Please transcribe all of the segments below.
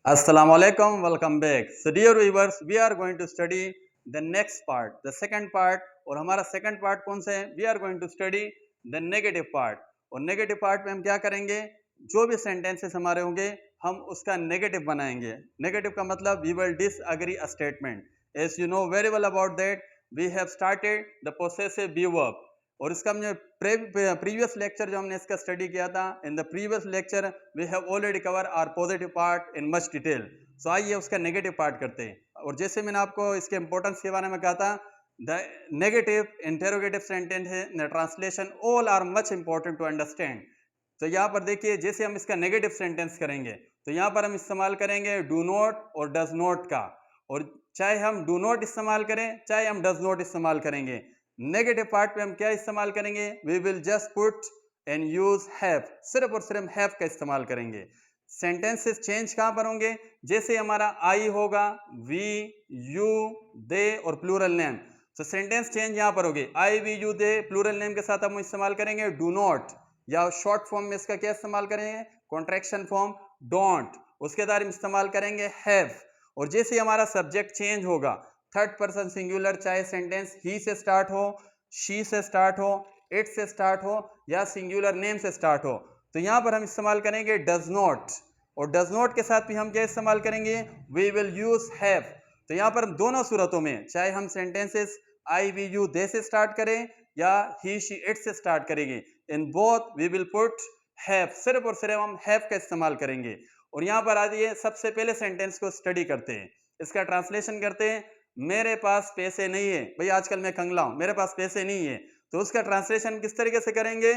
Assalamualaikum, welcome back. So dear viewers, we are going to study the next part, the second part. और हमारा second part कौन सा है? We are going to study the negative part. और negative part में हम क्या करेंगे? जो भी sentences हमारे होंगे हम उसका negative बनाएंगे. Negative का मतलब we will disagree a statement. As you know very well about that, we have started the possessive be verb. और इसका हमने प्रीवियस लेक्चर जो हमने इसका स्टडी किया था, in the previous lecture we have already cover our positive part in much detail. So आइए उसका नेगेटिव पार्ट करते हैं. और जैसे मैंने आपको इसके इंपॉर्टेंस के बारे में कहा था, द नेगेटिव इंटेरोगेटिव सेंटेंस है the translation all are much important to understand. तो यहाँ पर देखिए, जैसे हम इसका नेगेटिव सेंटेंस करेंगे तो यहाँ पर हम इस्तेमाल करेंगे डू नॉट और डज नॉट का. और चाहे हम डू नॉट इस्तेमाल करें चाहे हम डज नॉट इस्तेमाल करेंगे, नेगेटिव पार्ट पे हम क्या इस्तेमाल करेंगे? We will just put and use have. सिर्फ और सिर्फ हैव का इस्तेमाल करेंगे. सेंटेंसेस चेंज कहां पर होंगे? जैसे हमारा आई होगा, वी, यू, दे और प्लूरल नेम, तो सेंटेंस चेंज यहां पर होगी. I, we, you, they plural name के साथ हम इस्तेमाल करेंगे डू नॉट, या शॉर्ट फॉर्म में इसका क्या इस्तेमाल करेंगे? Contraction form don't. उसके बाद हम इस्तेमाल करेंगे हैव. और जैसे हमारा सब्जेक्ट चेंज होगा, थर्ड पर्सन सिंगुलर, चाहे सेंटेंस ही से स्टार्ट हो, शी से स्टार्ट हो, इट से स्टार्ट हो या सिंगुलर नेम से स्टार्ट हो, तो यहां पर हम इस्तेमाल करेंगे डज नॉट. और डज नॉट के साथ भी हम क्या इस्तेमाल करेंगे? We will use have. तो यहां पर दोनों सूरतों में, चाहे हम sentences I, we, you, they से स्टार्ट करें या ही, शी, इट से स्टार्ट करेंगे, in both we will put have. सिर्फ और सिर्फ हम हैव का इस्तेमाल करेंगे. और यहां पर आइए सबसे पहले सेंटेंस को स्टडी करते हैं, इसका ट्रांसलेशन करते हैं. मेरे पास पैसे नहीं है. भाई आजकल मैं कंगला हूं, मेरे पास पैसे नहीं है, तो उसका ट्रांसलेशन किस तरीके से करेंगे?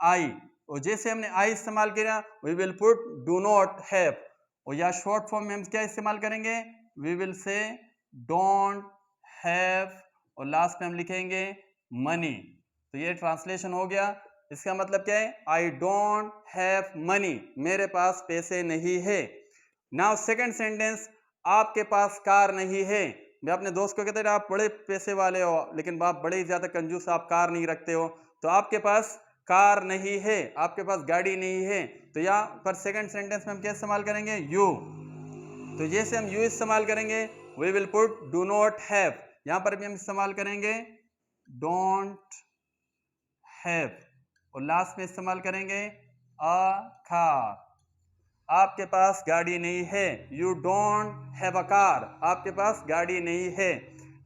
आई. और जैसे हमने आई इस्तेमाल किया, we will put do not have. और या शॉर्ट फॉर्म में हम क्या इस्तेमाल करेंगे? We will say don't have. और लास्ट में हम लिखेंगे मनी. तो ये ट्रांसलेशन हो गया. इसका मतलब क्या है? आई डोंट हैव मनी, मेरे पास पैसे नहीं है. नाउ सेकंड सेंटेंस, आपके पास कार नहीं है. मैं अपने दोस्त को कहते हैं आप बड़े पैसे वाले हो लेकिन आप बड़े ही ज्यादा कंजूस, आप कार नहीं रखते हो, तो आपके पास कार नहीं है, आपके पास गाड़ी नहीं है. तो यहाँ पर सेकंड सेंटेंस में हम क्या इस्तेमाल करेंगे? यू. तो जैसे हम यू इस्तेमाल करेंगे, we will put do not have. यहां पर भी हम इस्तेमाल करेंगे डोंट हैव. और लास्ट में इस्तेमाल करेंगे अ कार. आपके पास गाड़ी नहीं है. You don't have a car, आपके पास गाड़ी नहीं है.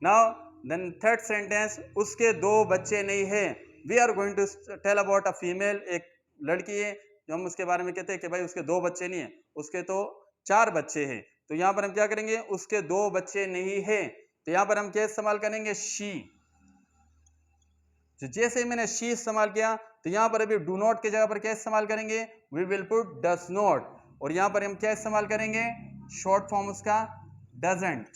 नाउ देन थर्ड सेंटेंस, उसके दो बच्चे नहीं है. We are going to tell about a female, एक लड़की है जो हम उसके बारे में कहते हैं कि भाई उसके दो बच्चे नहीं है, उसके तो 4 बच्चे हैं. तो यहां पर हम क्या करेंगे? उसके 2 बच्चे नहीं है. तो यहां पर हम क्या इस्तेमाल करेंगे? शी. तो जैसे मैंने शी इस्तेमाल किया, तो यहां पर अभी डू नॉट की जगह पर क्या इस्तेमाल करेंगे? We will put does not. और यहां पर हम क्या इस्तेमाल करेंगे? शॉर्ट फॉर्म उसका डजंट.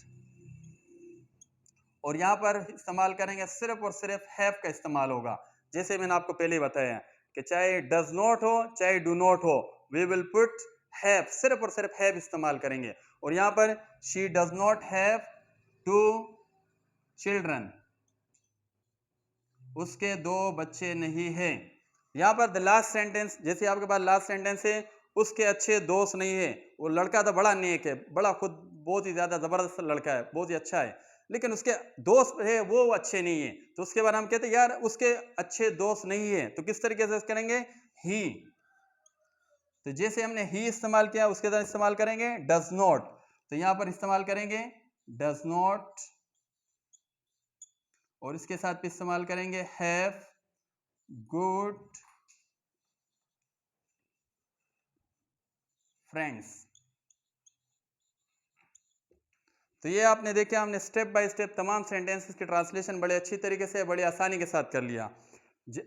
और यहां पर इस्तेमाल करेंगे सिर्फ और सिर्फ हैव का इस्तेमाल होगा. जैसे मैंने आपको पहले ही बताया कि चाहे डज नॉट हो चाहे डू नॉट हो, वी विल पुट हैव. सिर्फ और सिर्फ हैव इस्तेमाल करेंगे. और यहां पर she does not have 2 children, उसके 2 बच्चे नहीं है. यहां पर द लास्ट सेंटेंस, जैसे आपके पास लास्ट सेंटेंस है, उसके अच्छे दोस्त नहीं है. वो लड़का तो बड़ा नेक है, बड़ा खुद बहुत ही ज्यादा जबरदस्त लड़का है, बहुत ही अच्छा है, लेकिन उसके दोस्त है वो अच्छे नहीं है. तो उसके बाद हम कहते हैं यार उसके अच्छे दोस्त नहीं है, तो किस तरीके से करेंगे? ही. तो जैसे हमने ही इस्तेमाल किया, उसके बाद इस्तेमाल करेंगे डज नॉट. तो यहां पर इस्तेमाल करेंगे डज नॉट. और इसके साथ भी इस्तेमाल करेंगे हैव गुड फ्रेंड्स. तो ये आपने देखा, हमने स्टेप बाय स्टेप तमाम सेंटेंसेस के ट्रांसलेशन बड़े अच्छी तरीके से, बड़ी आसानी के साथ कर लिया.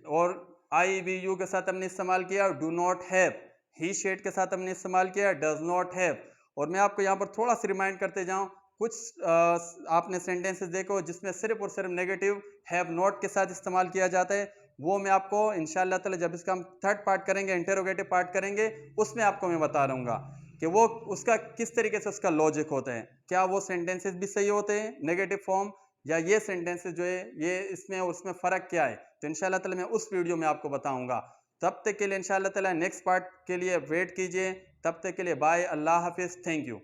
और आई, वी, यू के साथ हमने इस्तेमाल किया do not have. He, she'd के साथ हमने इस्तेमाल किया डज नॉट हैव. और मैं आपको यहाँ पर थोड़ा सा रिमाइंड करते जाऊँ, कुछ आपने सेंटेंसेस देखो जिसमें सिर्फ और सिर्फ नेगेटिव हैव नॉट के साथ इस्तेमाल किया जाता है. वो मैं आपको इंशाल्लाह ताला जब इसका हम थर्ड पार्ट करेंगे, इंटेरोगेटिव पार्ट करेंगे, उसमें आपको मैं बता रहूँगा कि वो उसका किस तरीके से उसका लॉजिक होता है. क्या वो सेंटेंसेस भी सही होते हैं नेगेटिव फॉर्म, या ये सेंटेंसेस जो है ये इसमें और उसमें फ़र्क क्या है? तो इंशाल्लाह ताला मैं उस वीडियो में आपको बताऊंगा. तब तक के लिए इंशाल्लाह ताला नेक्स्ट पार्ट के लिए वेट कीजिए. तब तक के लिए बाय, अल्लाह हाफिज़, थैंक यू.